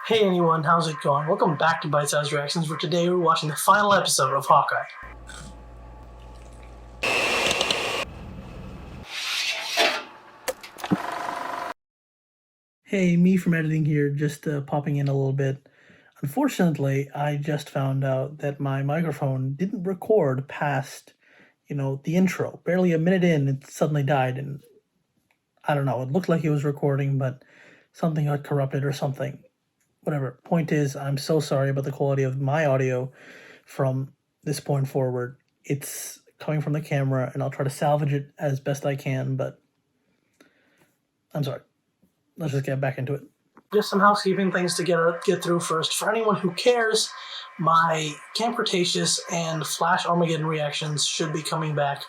Hey anyone, how's it going? Welcome back to Bite Size Reactions, where today we're watching the final episode of Hawkeye. Hey, me from editing here, just popping in a little bit. Unfortunately, I just found out that my microphone didn't record past, the intro. Barely a minute in, it suddenly died, and I don't know, it looked like it was recording, but something got corrupted or something. Whatever. Point is, I'm so sorry about the quality of my audio from this point forward. It's coming from the camera, and I'll try to salvage it as best I can, but I'm sorry. Let's just get back into it. Just some housekeeping things to get through first. For anyone who cares, my Camp Cretaceous and Flash Armageddon reactions should be coming back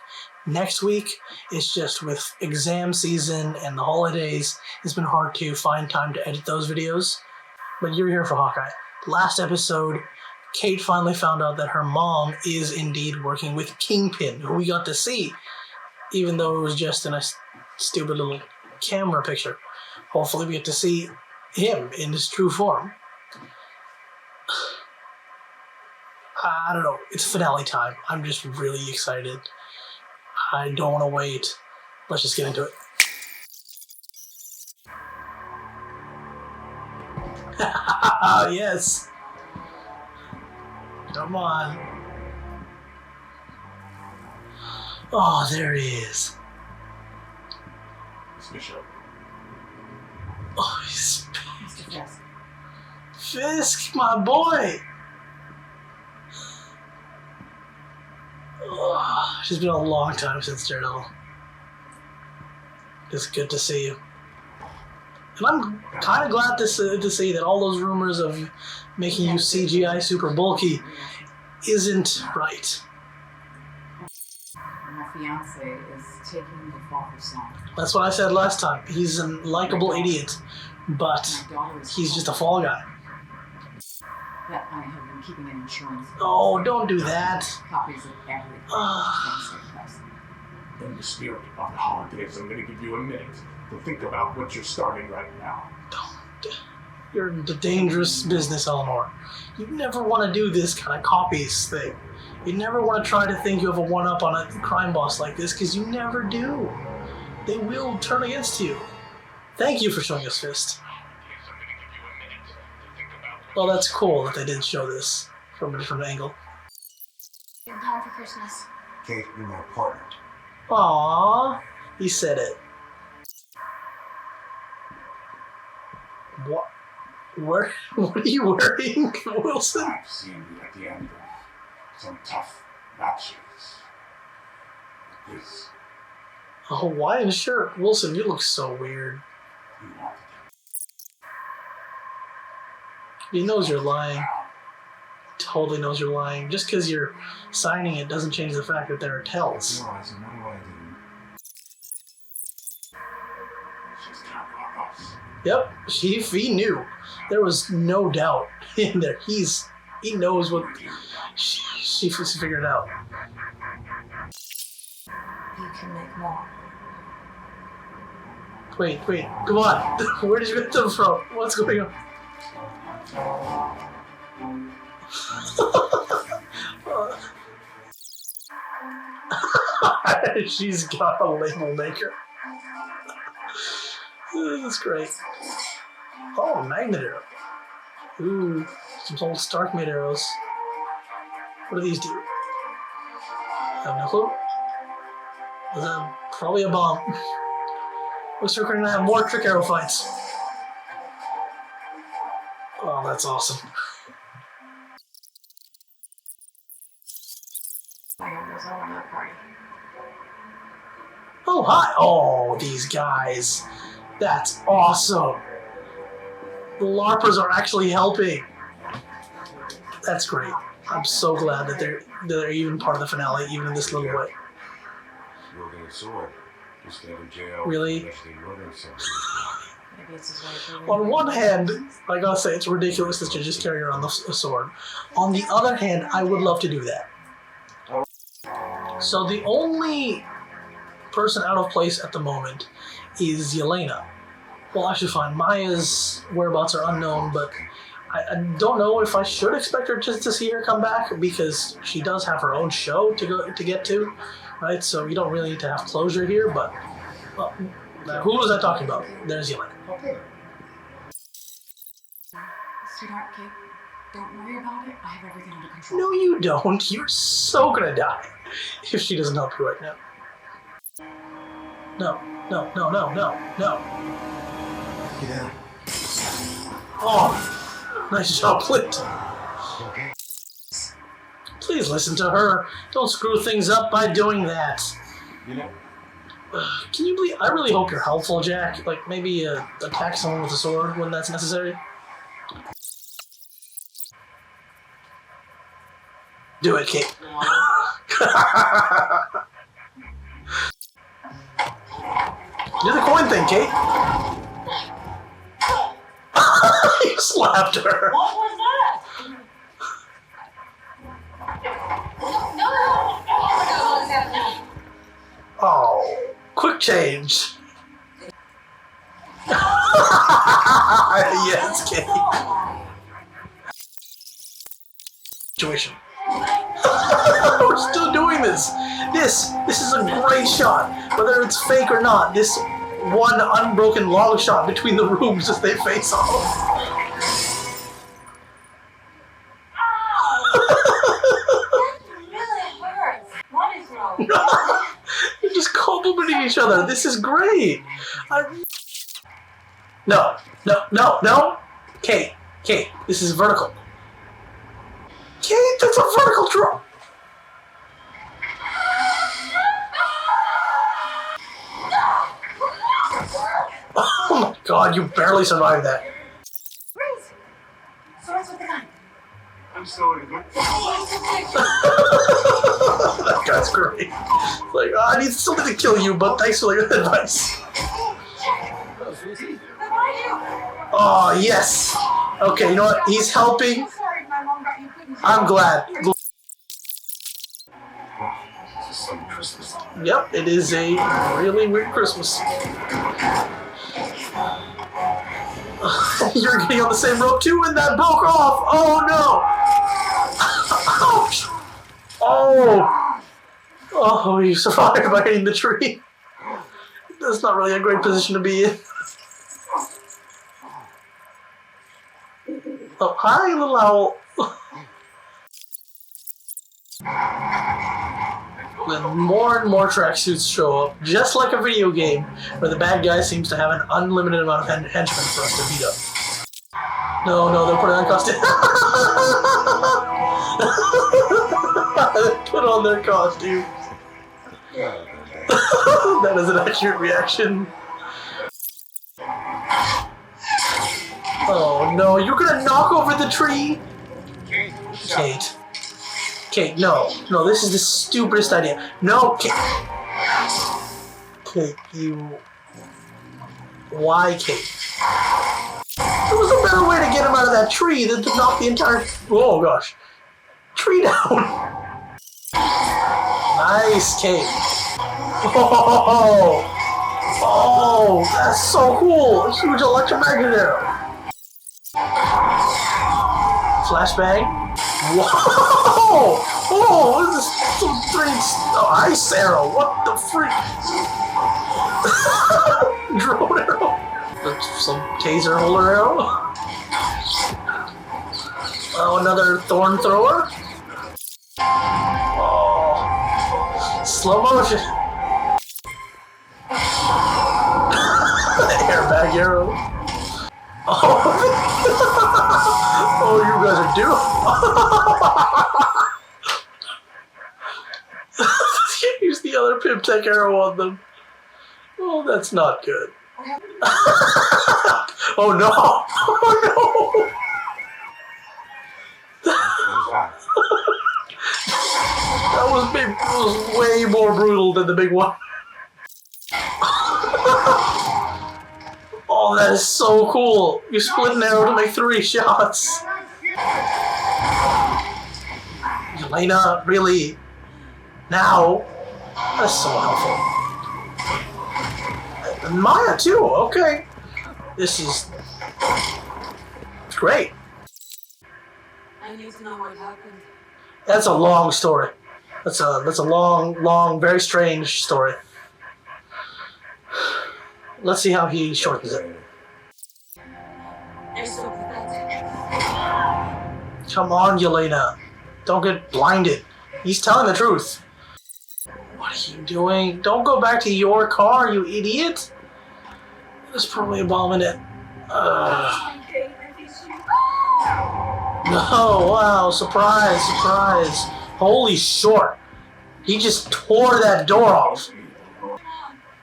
next week. It's just with exam season and the holidays, it's been hard to find time to edit those videos. But you're here for Hawkeye. Last episode, Kate finally found out that her mom is indeed working with Kingpin, who we got to see, even though it was just in a stupid little camera picture. Hopefully we get to see him in his true form. I don't know. It's finale time. I'm just really excited. I don't want to wait. Let's just get into it. Yes. Come on. Oh, there he is. It's Bishop. Oh, he's Fisk, my boy. Oh, it's been a long time since Daredevil. It's good to see you. And I'm kind of glad to see that all those rumors of making you CGI super bulky isn't right. My fiance is taking the fall for song. That's what I said last time. He's a likable idiot, but he's just a fall guy. That I have been keeping an insurance. Oh, don't do that. Copies of everything. In the spirit of the holidays, I'm going to give you a minute to think about what you're starting right now. Don't. You're in the dangerous business, Eleanor. You never want to do this kind of copies thing. You never want to try to think you have a one-up on a crime boss like this, because you never do. They will turn against you. Thank you for showing us Fist. Well, that's cool that they did show this from a different angle. In time for Christmas. Kate, you're my partner. Aww, he said it. What? What are you wearing, Wilson? I've seen you at the end of some tough matches. This. A Hawaiian shirt. Wilson, you look so weird. You wanted it. He knows you're lying. Totally knows you're lying. Just because you're signing it doesn't change the fact that there are tells. Realizing what do I do? She's counting on us. Yep, he knew. There was no doubt in there. He knows what she figured out. You can make more. Wait, come on. Where did you get them from? What's going on? She's got a label maker. This is great. Oh, magnet arrow. Ooh, some old Stark made arrows. What do these do? I have no clue. Is that probably a bomb? Looks like we're gonna have more trick arrow fights. Oh, that's awesome. I was on that party. Oh, hi. Oh, these guys. That's awesome. The LARPers are actually helping. That's great. I'm so glad that they're even part of the finale, even in this little way. Wielding a sword. Just get in jail. Really? Maybe it's his way On one hand, I gotta say, it's ridiculous that you're just carrying around a sword. On the other hand, I would love to do that. So the only person out of place at the moment is Yelena. Well, actually, fine. Maya's whereabouts are unknown, but I don't know if I should expect her just to see her come back because she does have her own show to get to, right? So you don't really need to have closure here. But well, who was I talking about? There's Yelena. Sweetheart, Kate, don't worry about it. I have everything under control. No, you don't. You're so gonna die if she doesn't help you right now. No. Get down. Oh, nice job, Clint. Okay. Please listen to her. Don't screw things up by doing that. You know. Can you believe? I really hope you're helpful, Jack. Like maybe attack someone with a sword when that's necessary. Do it, Kate. Do the coin thing, Kate. You slapped her. What was that? No. Oh, quick change. Yes, Kate. Situation. We're still doing this. This is a great shot. Whether it's fake or not, this one unbroken long shot between the rooms as they face off. Really hurts. What is wrong? They're just complimenting each other. This is great. No. Kate, this is vertical. Kate, that's a vertical drop. Oh my god, you barely survived that. Freeze. So what's with the gun? I'm sorry, but That guy's great. Like, I need something to kill you, but thanks for your advice. Oh, yes. Okay, you know what? He's helping. Sorry, my mom got you cookies. I'm glad. this is some Christmas. Yep, it is a really weird Christmas. You're getting on the same rope too, and that broke off. Oh no! Ouch! Oh, you survived by hitting the tree. That's not really a great position to be in. Oh, hi, little owl. When more and more tracksuits show up, just like a video game, where the bad guy seems to have an unlimited amount of henchmen for us to beat up. No, they're putting on costume. They put on their costumes. That is an accurate reaction. Oh no, you're gonna knock over the tree? Kate, no, this is the stupidest idea. No, Kate, you... Why, Kate? There was a better way to get him out of that tree than to knock the entire... Oh, gosh. Tree down. Nice, Kate. Oh, that's so cool. A huge electromagnet arrow. Flashbang. Whoa! Oh, this is some ice arrow. What the freak? Drone arrow. Some taser holder arrow. Oh, another thorn thrower. Oh, slow motion. Airbag arrow. Oh, you guys are doomed. Use the other Pimp Tech arrow on them. Oh, that's not good. Oh no! Oh no! That was way more brutal than the big one. Oh, that is so cool! You split an arrow to make 3 shots. Yelena, really? Now? That's so helpful. And Maya too, okay. This is great. I need to know what happened. That's a long story. That's a long, very strange story. Let's see how he shortens it. You're so pathetic. Come on, Yelena. Don't get blinded. He's telling the truth. What are you doing? Don't go back to your car, you idiot. There's probably a bomb in it. No, wow, surprise. Holy short. He just tore that door off.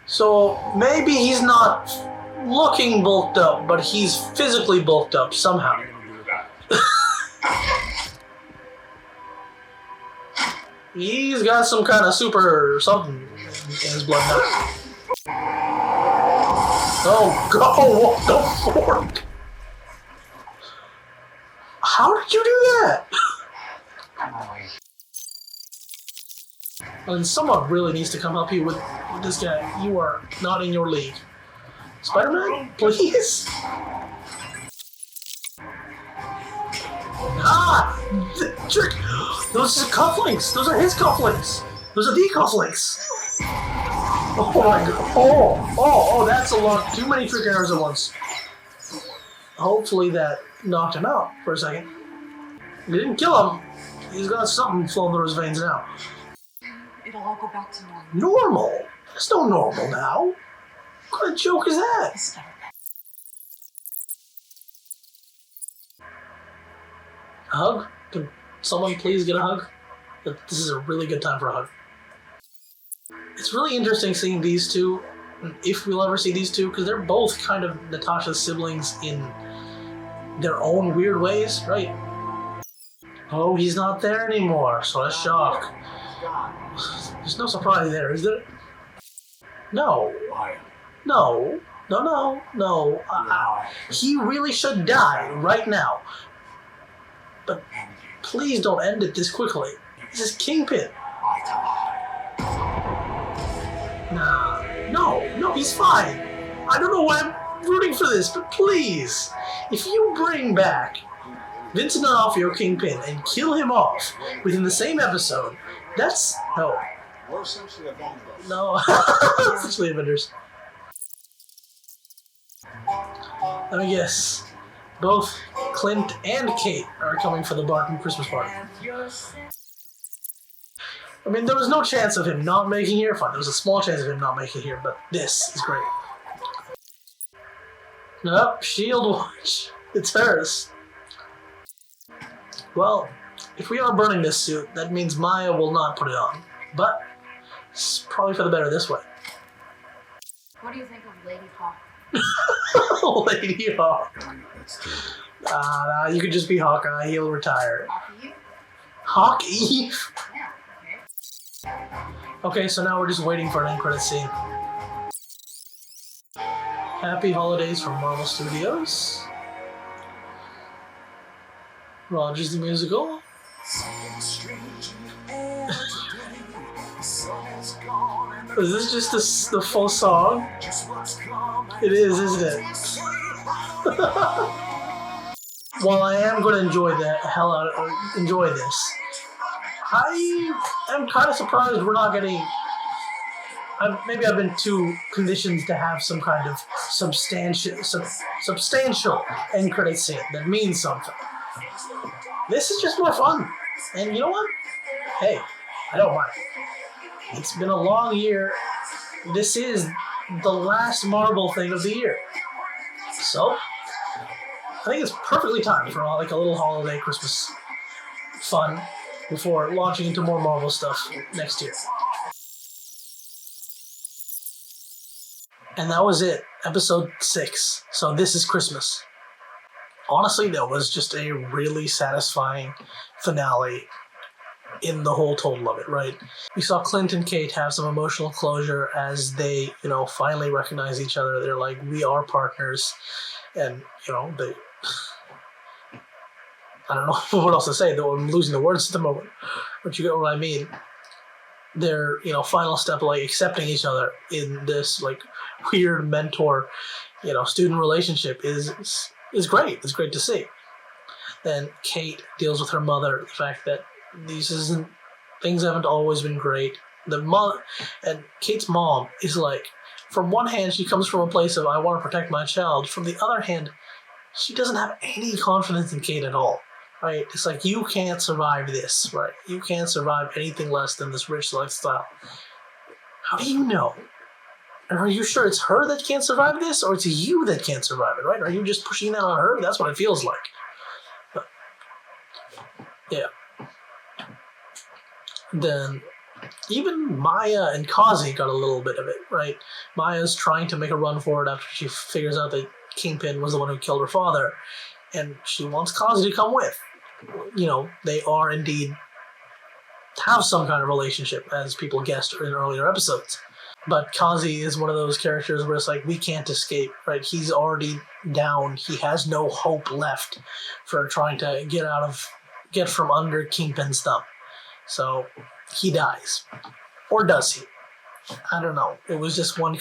So maybe he's not looking bulked up, but he's physically bulked up somehow. He's got some kind of super something in his blood now. Oh, go! What the fork? How did you do that? And someone really needs to come help you with this guy. You are not in your league. Spider-Man, please? Ah! Trick! Those are cufflinks! Those are his cufflinks! Those are the cufflinks! Oh my god. Oh, that's a lot. Too many trick arrows at once. Hopefully that knocked him out for a second. It didn't kill him. He's got something flowing through his veins now. It'll all go back to normal. Normal? There's no normal now. What kind of joke is that? It's never been. A hug? Can someone please get a hug? This is a really good time for a hug. It's really interesting seeing these two, if we'll ever see these two, because they're both kind of Natasha's siblings in their own weird ways, right? Oh, he's not there anymore, so that's shock. There's no surprise there, is there? No. No. He really should die right now. But please don't end it this quickly. This is Kingpin. Nah. No, he's fine. I don't know why I'm rooting for this, but please. If you bring back Vincent D'Onofrio Kingpin and kill him off within the same episode, that's... No. We're essentially Avengers. No. Essentially Avengers. Let me guess. Both Clint and Kate are coming for the Barton Christmas party. I mean, there was no chance of him not making here. Fine, there was a small chance of him not making here, but this is great. Nope, Shield Watch. It's hers. Well, if we are burning this suit, that means Maya will not put it on. But it's probably for the better this way. What do you think of Lady Hawk? Lady Hawk. Nah, you could just be Hawkeye. He'll retire. Hawk Eve? Hawk Eve? Yeah, Okay, so now we're just waiting for an end credit scene. Happy holidays from Marvel Studios. Rogers the Musical. Is this just the full song? It is, isn't it? While I am going to enjoy the hell out of enjoy this, I am kind of surprised we're not getting. Maybe I've been too conditioned to have some kind of substantial end credit scene that means something. This is just more fun, and you know what? Hey, I don't mind. It's been a long year. This is the last Marvel thing of the year, so I think it's perfectly timed for like a little holiday Christmas fun before launching into more Marvel stuff next year. And that was it, episode 6. So this is Christmas. Honestly, that was just a really satisfying finale in the whole total of it, right? We saw Clint and Kate have some emotional closure as they, finally recognize each other. They're like, we are partners. And, they... I don't know what else to say, though I'm losing the words at the moment. But you get what I mean. Their, final step, like, accepting each other in this, like, weird mentor, student relationship is great. It's great to see. Then Kate deals with her mother, the fact that things haven't always been great. And Kate's mom is like, from one hand, she comes from a place of, I want to protect my child. From the other hand, she doesn't have any confidence in Kate at all, right? It's like, you can't survive this, right? You can't survive anything less than this rich lifestyle. How do you know? And are you sure it's her that can't survive this, or it's you that can't survive it, right? Are you just pushing that on her? That's what it feels like. But, yeah. Then even Maya and Kazi got a little bit of it, right? Maya's trying to make a run for it after she figures out that Kingpin was the one who killed her father, and she wants Kazi to come with. They are indeed have some kind of relationship, as people guessed in earlier episodes. But Kazi is one of those characters where it's like, we can't escape, right? He's already down. He has no hope left for trying to get from under Kingpin's thumb. So he dies. Or does he? I don't know. It was just one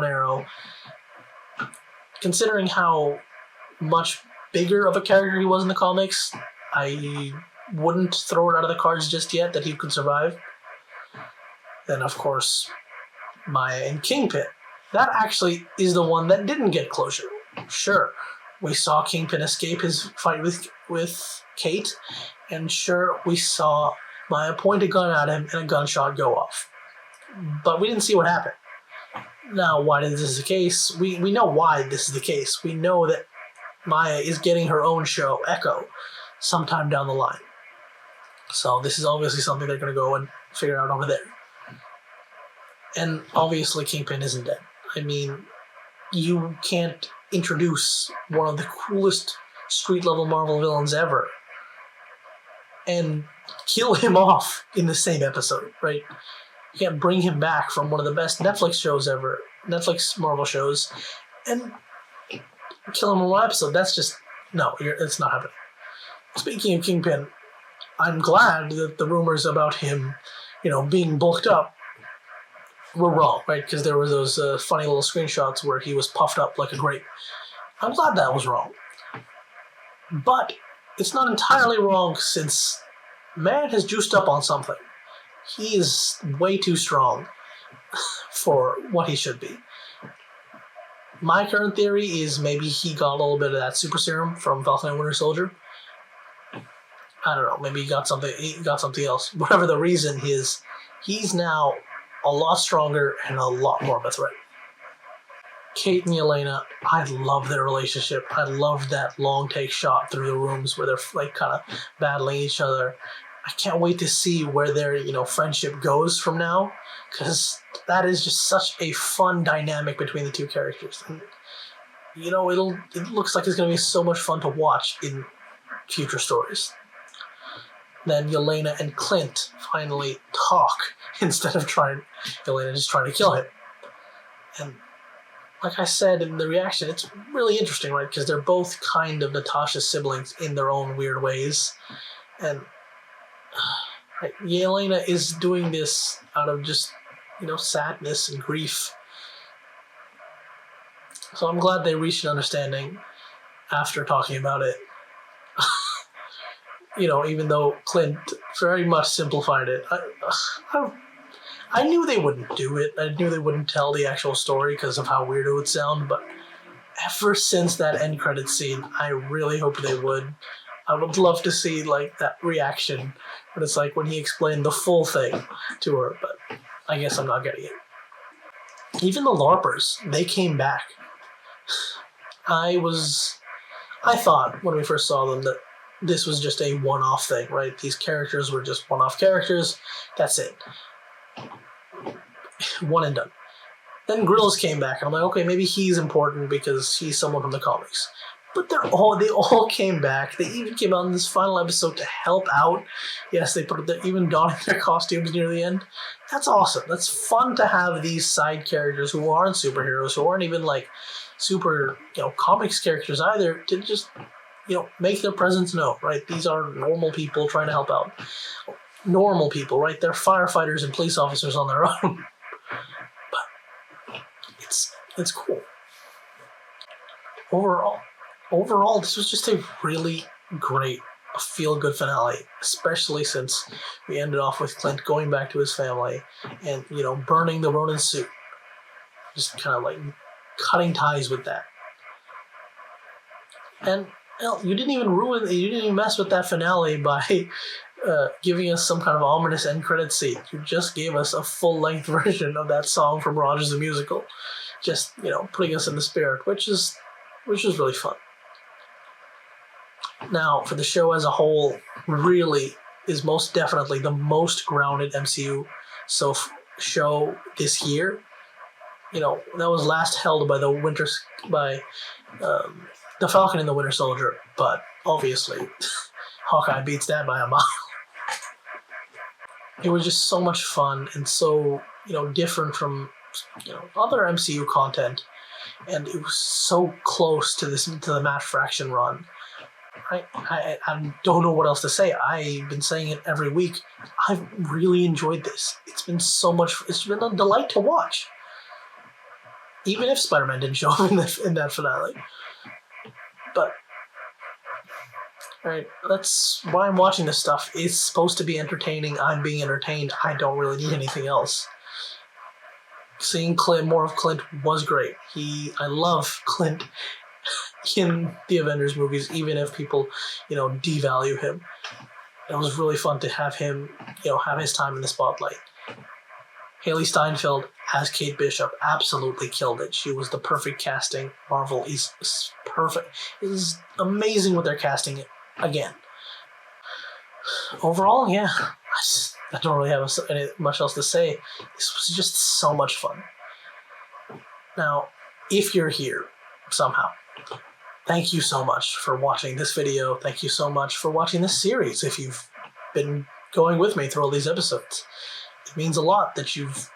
arrow. Considering how much bigger of a character he was in the comics, I wouldn't throw it out of the cards just yet that he could survive. Then, of course, Maya and Kingpin. That actually is the one that didn't get closure. Sure, we saw Kingpin escape his fight with Kate, and sure, we saw Maya point a gun at him and a gunshot go off. But we didn't see what happened. Now, why is this the case? We know why this is the case. We know that Maya is getting her own show, Echo, sometime down the line. So this is obviously something they're going to go and figure out over there. And obviously Kingpin isn't dead. I mean, you can't introduce one of the coolest street-level Marvel villains ever and kill him off in the same episode, right? You can't bring him back from one of the best Netflix shows ever, Netflix Marvel shows, and kill him in one episode. That's just, no, it's not happening. Speaking of Kingpin, I'm glad that the rumors about him, being bulked up were wrong, right? Because there were those funny little screenshots where he was puffed up like a grape. I'm glad that was wrong. But it's not entirely wrong, since man has juiced up on something. He is way too strong for what he should be. My current theory is maybe he got a little bit of that super serum from Falcon and Winter Soldier. I don't know, maybe he got something else. Whatever the reason is, he's now a lot stronger and a lot more of a threat. Kate and Yelena, I love their relationship. I love that long take shot through the rooms where they're like kind of battling each other. I can't wait to see where their friendship goes from now, because that is just such a fun dynamic between the two characters. And it looks like it's going to be so much fun to watch in future stories. Then Yelena and Clint finally talk instead of Yelena just trying to kill him. And like I said in the reaction, it's really interesting, right? Because they're both kind of Natasha's siblings in their own weird ways. And Yelena is doing this out of just, sadness and grief. So I'm glad they reached an understanding after talking about it. Even though Clint very much simplified it. I knew they wouldn't do it. I knew they wouldn't tell the actual story because of how weird it would sound, but ever since that end credits scene, I really hope they would. I would love to see, that reaction, but it's like when he explained the full thing to her, but I guess I'm not getting it. Even the LARPers, they came back. I thought when we first saw them that this was just a one-off thing, right? These characters were just one-off characters. That's it. One and done. Then Grills came back, and I'm like, okay, maybe he's important because he's someone from the comics. But they all came back. They even came out in this final episode to help out. Yes, they even donning their costumes near the end. That's awesome. That's fun to have these side characters who aren't superheroes, who aren't even super comics characters either, to just make their presence known, right? These are normal people trying to help out. Normal people, right? They're firefighters and police officers on their own. But it's cool. Overall, this was just a really great feel-good finale, especially since we ended off with Clint going back to his family and, burning the Ronin suit. Just kind of like cutting ties with that. And you didn't even mess with that finale by giving us some kind of ominous end credit scene. You just gave us a full-length version of that song from Rogers the Musical. Just, putting us in the spirit, which is really fun. Now, for the show as a whole, really is most definitely the most grounded MCU show this year. That was last held by the Falcon and the Winter Soldier, but obviously Hawkeye beats that by a mile. It was just so much fun and so, different from, other MCU content, and it was so close to the Matt Fraction run. I don't know what else to say. I've been saying it every week. I've really enjoyed this. It's been a delight to watch. Even if Spider-Man didn't show up in that finale. But, alright, that's why I'm watching this stuff. It's supposed to be entertaining. I'm being entertained. I don't really need anything else. Seeing more of Clint was great. I love Clint in the Avengers movies, even if people, devalue him. It was really fun to have him, have his time in the spotlight. Haley Steinfeld as Kate Bishop absolutely killed it. She was the perfect casting. Marvel is perfect. It is amazing what they're casting again. Overall, yeah, I don't really have much else to say. This was just so much fun. Now, if you're here somehow, thank you so much for watching this video. Thank you so much for watching this series. If you've been going with me through all these episodes, it means a lot that you've,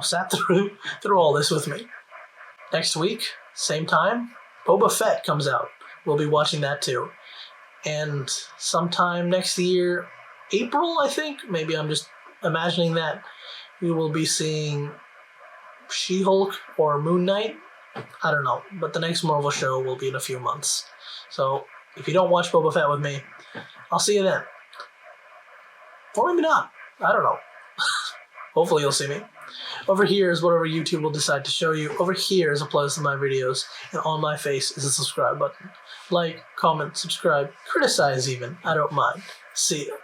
sat through all this with me. Next week, same time, Boba Fett comes out. We'll be watching that too. And sometime next year, April, I think, maybe I'm just imagining that, we will be seeing She-Hulk or Moon Knight. I don't know, but the next Marvel show will be in a few months. So, if you don't watch Boba Fett with me, I'll see you then. Or maybe not. I don't know. Hopefully you'll see me. Over here is whatever YouTube will decide to show you. Over here is a playlist of my videos, and on my face is a subscribe button. Like, comment, subscribe, criticize even. I don't mind. See ya.